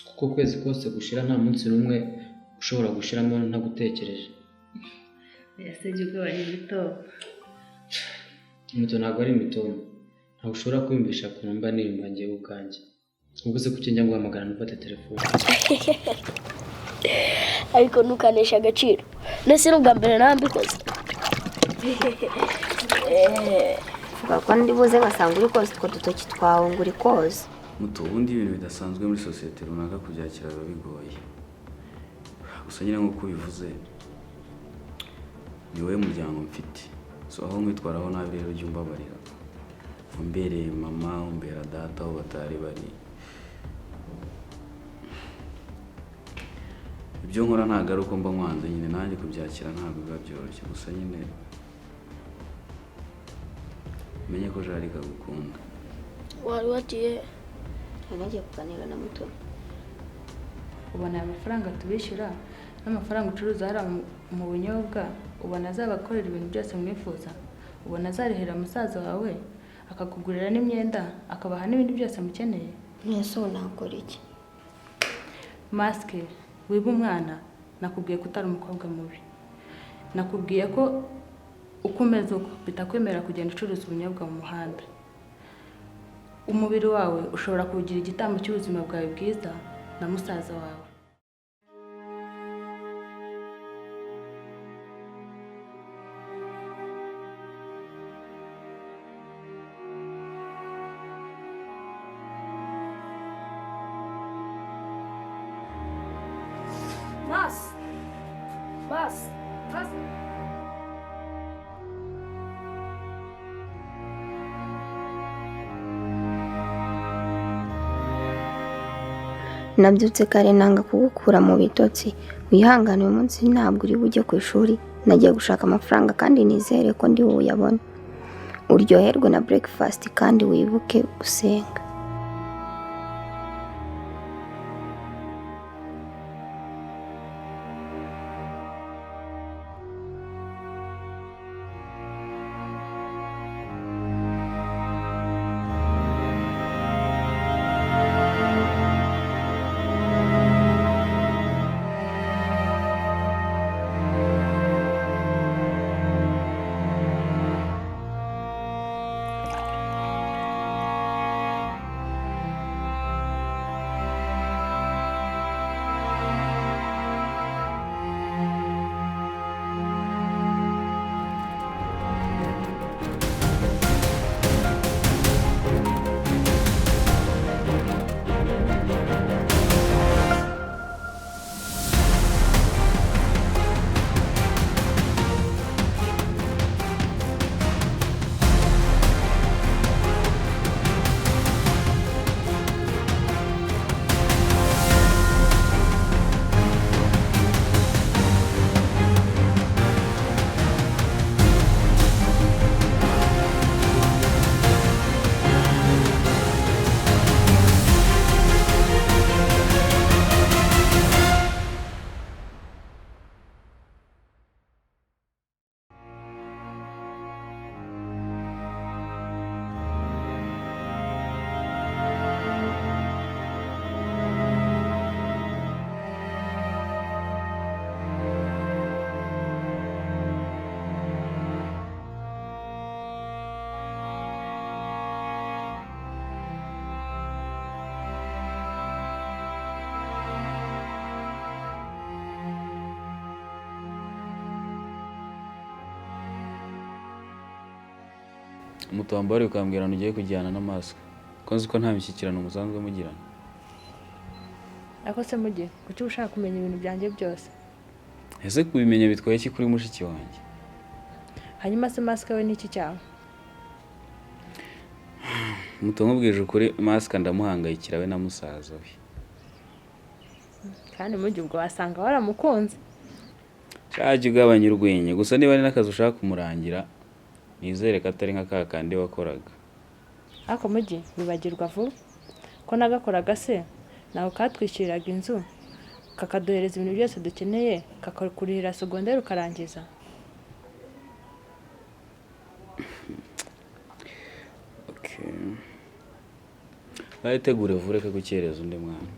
kuko kwezi kose gushira nta munsi numwe ushobora gushiramo ntagutekereje. Yasabye ko bari mito. Mito ntabwo ari mito. Ntabwo ushobora kwiyumvisha ku mba nimba ngiye ubwanjye. Ubwo se kuki njya guhamagara nufate telefone? Ariko ntukanesha agaciro. Nese n'ubwa mbere nambikoze. Vuga ko ndibuze ngasanga uri koze utwo dutoki twawe ngo uri koze. Muto ubundi ibintu bidasanzwe muri societe runaka kubyakira biba bigoye. Gusa nyine nk'uko bivuze ni wowe muryango mfite. So aho nkwitwaraho nabi rero jya umbabarira. Umbereye mama, umbera data aho batari bari. Ibyo nkora ntabwo ari uko mba nkwanze nyine nanjye kubyakira ntabwo biba byoroshye. Gusa nyine menye ko jari kagukunda. Wari wagiye Nagiye kuganira na Muto. Ubona amafaranga tubishyura n'amafaranga ucuruza hara mu bunyobwa, ubona azabakorera ibintu byose mwifuza. Ubona azarihera musaza wawe akakugurira n'imyenda akabaha n'ibindi byose mukeneye. Nese nakora iki? Maske wiba umwana nakubwiye ko utari umukobwa mubi. Nakubwiye ko ukomeza uko bitakwemera kugenda ucuruza ubunyobwa mu muhanda. Umubiri wawe ushobora kugira igitambo cy'ubuzima bwawe bwiza na musaza wawe. Mas. Nabyutse kare nanga kugukura mu bitotsi. Wihangane uyu munsi ntabwo uri bujye ku ishuri. Nagiye gushaka amafaranga kandi nizere ko ndi buyabone. Uryoherwe na breakfast kandi wibuke gusenga. Umutambari ukambwira ugiye kujyana na Maska. Ko nzi ko nta mishyikirano musanzwe mugirana. Ako se mugiye kuki ushaka kumenya ibintu byanjye byose. Ese kubimenya bitwaye iki kuri mushiki wanjye? Hanyuma se Maska we n'iki cyawe? Mutomubwije ukuri Maska ndamuhangayikira we na musaza we. Kandi mugiye ubwo wasanga waramukunze. Cyaje ugabanya urwenya gusa niba ari nakazi ushaka kumurangira nizere ko atari nka kakandi wakoraga. Ako mugiye bibagirwa vuba ko nagakoraga se naho katwishyiriraga inzu kakaduhereza ibintu byose dukeneye kakakurihira segonderi ukarangiza. Bayitegure vure ko gukereza undi mwana.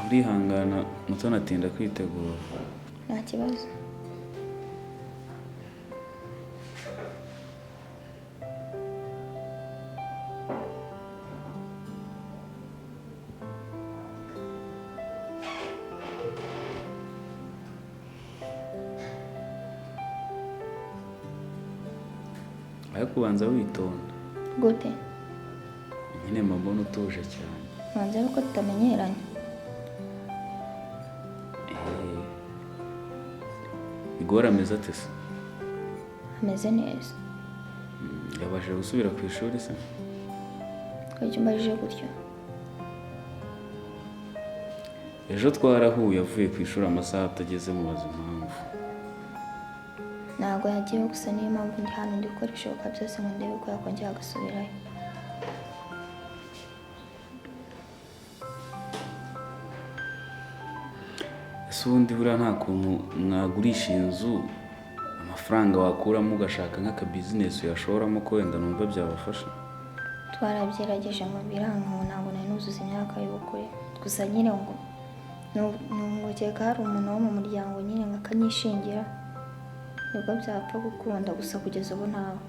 urihangana Mutoni atinda kwitegura. nta kibazo. Ariko ubanza witonda. Gute? Nyine mbona utuje cyane. Banza ariko tutamenyeranye. Igora ameze ate se? Ameze neza. Yabashije gusubira ku ishuri se? Twajya umbajije gutyo. Ejo twarahuye avuye ku ishuri amasaha atageze mu bazi impamvu. Ntabwo yagiye gusa niyo mpamvu ndi hano ndi gukora ibishoboka byose ngo ndebe ko yakongera agasubirayo. Ese ubundi buriya nta kuntu mwagurisha inzu amafaranga wakuramo ugashaka nk'akabizinesi uyashoramo ko wenda numva byabafasha? Twarabyerageje ngo biranga ngo ntabwo nari nuzuza imyaka y'ubukure. Gusa nyine ngo nungukeka hari umuntu wo mu muryango nyine ngo akanyishingira nibwo byapfa gukunda, gusa kugeza ubu ntawe.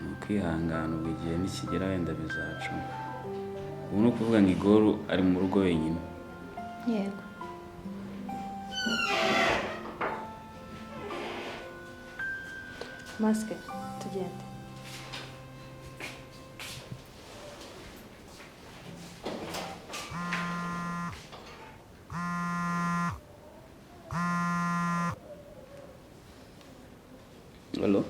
Ni ukwihangana ubwo igihe nikigera wenda bizacamo. Ubu ni ukuvuga ngo Igoro ari mu rugo wenyine? Yego. Maska tugende. Hello?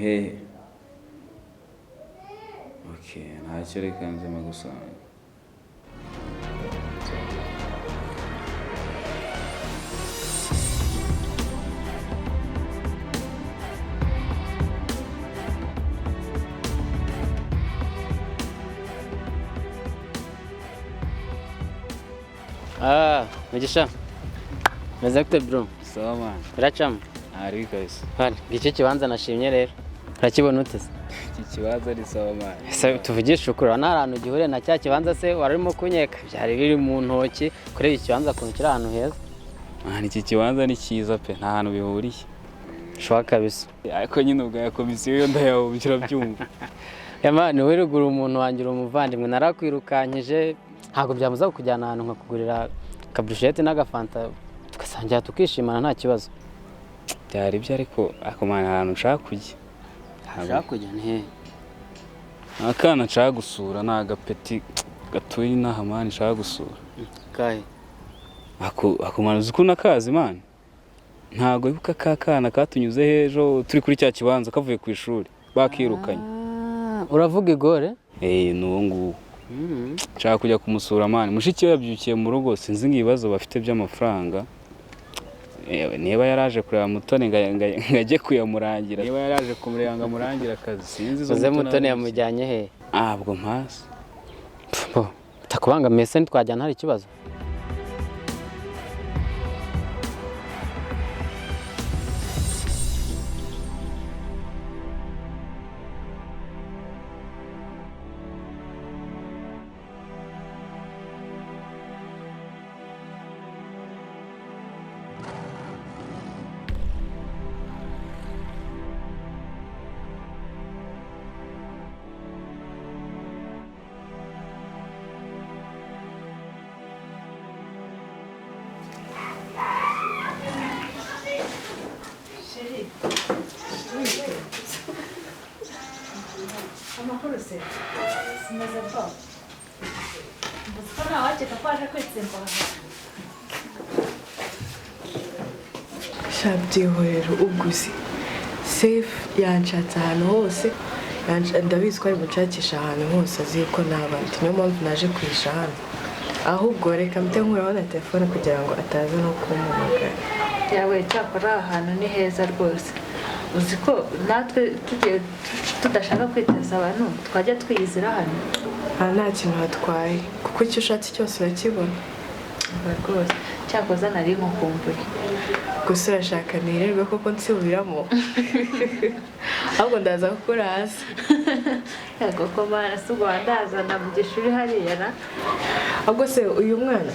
Hey. Okay, ntacyo reka nzema gusanga. Mugisha. Meze gute bro? Sawa man. Biracamo? Ari guys. Hano, gice kibanza nashimye rero. Urakibona ute se? Iki kibanza ari sawa man. Se tuvugisha ukuri, nta hantu gihure na cya kibanza se warimo kunyeka. Byari biri mu ntoki, kuri iki kibanza kuntu kiri ahantu heza. Iki kibanza ni cyiza pe, nta hantu bihuriye. Shwa kabisa. Ariko nyine ubwa komisiyo yo ndayabukira byumva. Emmanuel wirugura umuntu wangira umuvandimwe narakwirukanyije. Ntabwo byamuza kujyana ahantu nkakugurira kaburushete n'agafanta tugasangira tukishimana nta kibazo. Byari byo ariko akomana ahantu nshaka kujya. Nshaka kujya he? Akana nshaka gusura ni agapeti gatuye inaha mani nshaka gusura. Kahe? Akomana uzi ko nakazi mani. Ntago ibuka kakana katunyuze hejo turi kuri cya kibanza kavuye ku ishuri bakirukanye. Uravuga Igore? Nuwo nguwo. Nshaka kujya kumusura mani. Mushiki we yabyukiye mu rugo sinzi ngibazo bafite by'amafaranga. Niba yaraje kureba Mutoni ngajye kuyamurangira. Niba yaraje kumuranga murangira akazi sinzi zo Mutoni yamujyanye he? Abwo mpasi. Takubanga mese ntitwajyana hari ikibazo. Shabyihorero uguzi safe yanshatse ahantu hose ndabizi ko ari mucakisha ahantu hose azi ko nabandi niyo mpamvu naje kwisha hano ahubwo reka mute nkuraho na telefone kugira ngo ataza no kumumagara Yawe cyakora ahantu ni heza rwose. Uzi ko natwe tugiye tudashaka kwiteza abantu twajya twiyizira hano. nta kintu hatwaye kuko icyo ushatse cyose urakibona Rwose cyakoza nari nkukumbuye. gusa urashaka nirerwe koko nsubiramo ahubwo ndaza gukora hasi Yego ko mara sugo ndazana mu gishuri hariya na. ahubwo se uyu mwana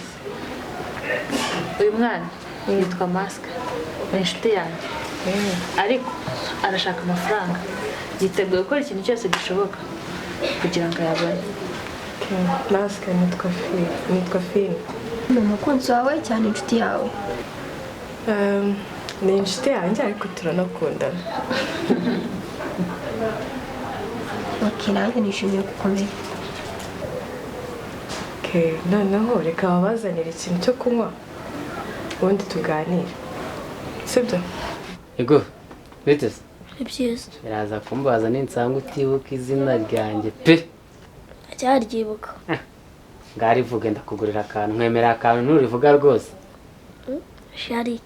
yitwa Maska, ni inshuti yanjye ariko arashaka amafaranga, yiteguye gukora ikintu cyose gishoboka kugira ngo ayabone. Maska nitwa Fini. Ni umukunzi wawe cyane inshuti yawe? Ni inshuti yanjye ariko turanakundana. Nanjye nishimiye gukomera. Noneho reka babazanire ikintu cyo kunywa ubundi tuganire, sibyo? Yego biteze Ni byiza. biraza kumbaza ninsanga utibuka izina ryanjye pe Acyaryibuka. ngarivuge ndakugurira akantu nkwemerera akantu nturivuga rwose. Shari.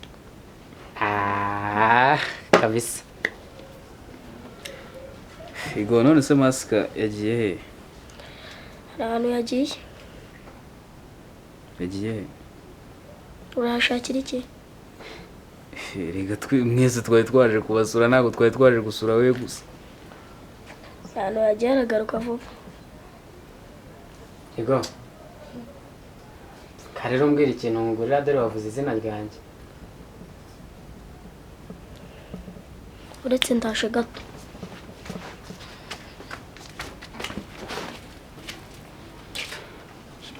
Kabisa. Yego none se Maska yagiye he? Hari ahantu yagiye. Yagiye he? Urashakira iki? Rega mwese twari twaje kubasura, ntabwo twari twaje gusura we gusa. Ahantu yagiye aragaruka vuba. Yego karero mbwira ikintu ngurira dore wavuze izina ryanjye. Uretse ndashe gato.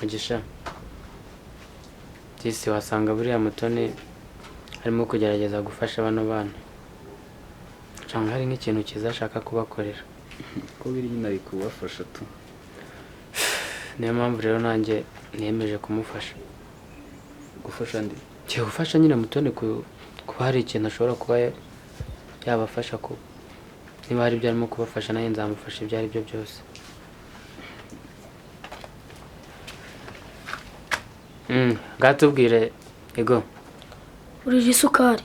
Mugisha disi wasanga buriya Mutoni arimo kugerageza gufasha bano bana cyangwa hari nk'ikintu cyiza ashaka kubakorera Ko biri nyine ari kubafasha tu. niyo mpamvu rero nanjye niyemeje kumufasha. Gufasha ndi? Cyo gufasha nyine Mutoni kuba hari ikintu ashobora kuba yabafasha ko niba hari ibyo arimo kubafasha nayo nzamufasha ibyo ari byo byose. Ngatubwire Yego. Urira isukari.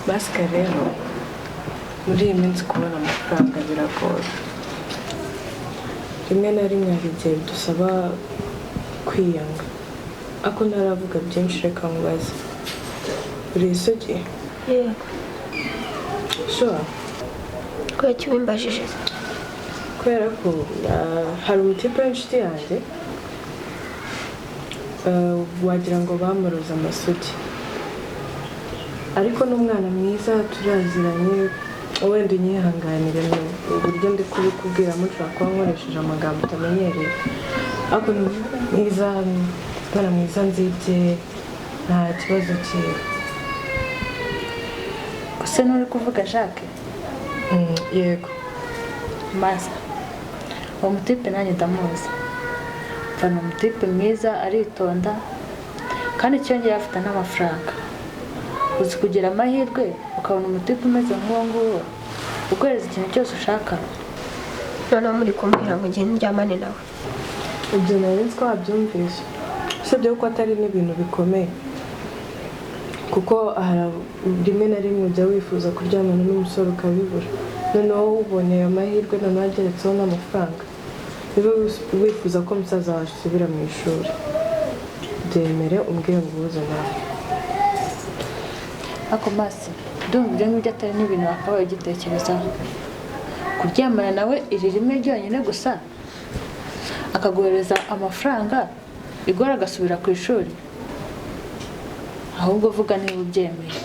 Maska rero muri iyi minsi kubona amafaranga biragoye. Rimwe na rimwe hari igihe dusaba kwiyanga, ako ntaravuga byinshi reka nkubaze. Uri isugi? Yego. Sure. Kuki wimbajije? Kubera ko hari umutipe w'inshuti yanjye wagira ngo bamuroza amasugi, ariko n'umwana mwiza turaziranye, wenda unyihanganire uburyo ndi kubikubwiramo nshobora kuba nkoresheje amagambo utamenyereye, ariko ni mwiza, umwana mwiza nzibye nta kibazo kiwe. Gusa nturi kuvuga Jacques? Yego. Maska uwo mutipe nanjye ndamuzi, mfana umutipe mwiza, aritonda kandi cyongeye afite n'amafaranga. Uzi kugira amahirwe ukabona umutipe umeze nk'uwo nguwo uguhereza ikintu cyose ushaka. Noneho muri kumbwira ngo ngende ndyamane nawe? Ibyo nari nzi ko wabyumvise, usibye ko atari n'ibintu bikomeye, kuko rimwe na rimwe ujya wifuza kuryamana n'umusore ukabibura, noneho ubonye ayo mahirwe noneho ageretseho n'amafaranga, niba wifuza ko musaza wawe asubira mu ishuri, byemere umbwire ngo ubuze nawe. Ako Masi, ndumva ibyo ngibyo atari n'ibintu wakabaye ugitekerezaho. Kuryamana nawe iri rimwe ryonyine gusa akaguhereza amafaranga igora agasubira ku ishuri, ahubwo vuga niba ubyemeye.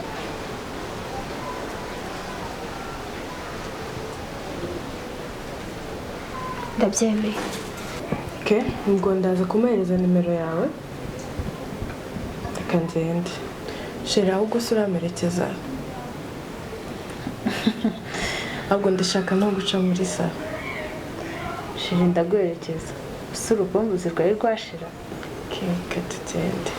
Ndabyemeye. Ubwo ndaza kumuhereza nimero yawe, reka ngende. Shira ahubwo se uramerekeza? Ahubwo ndashaka no guca muri salo. Shira ndaguherekeza, ese urukumbuzi rwari rwashira? Reka tugende.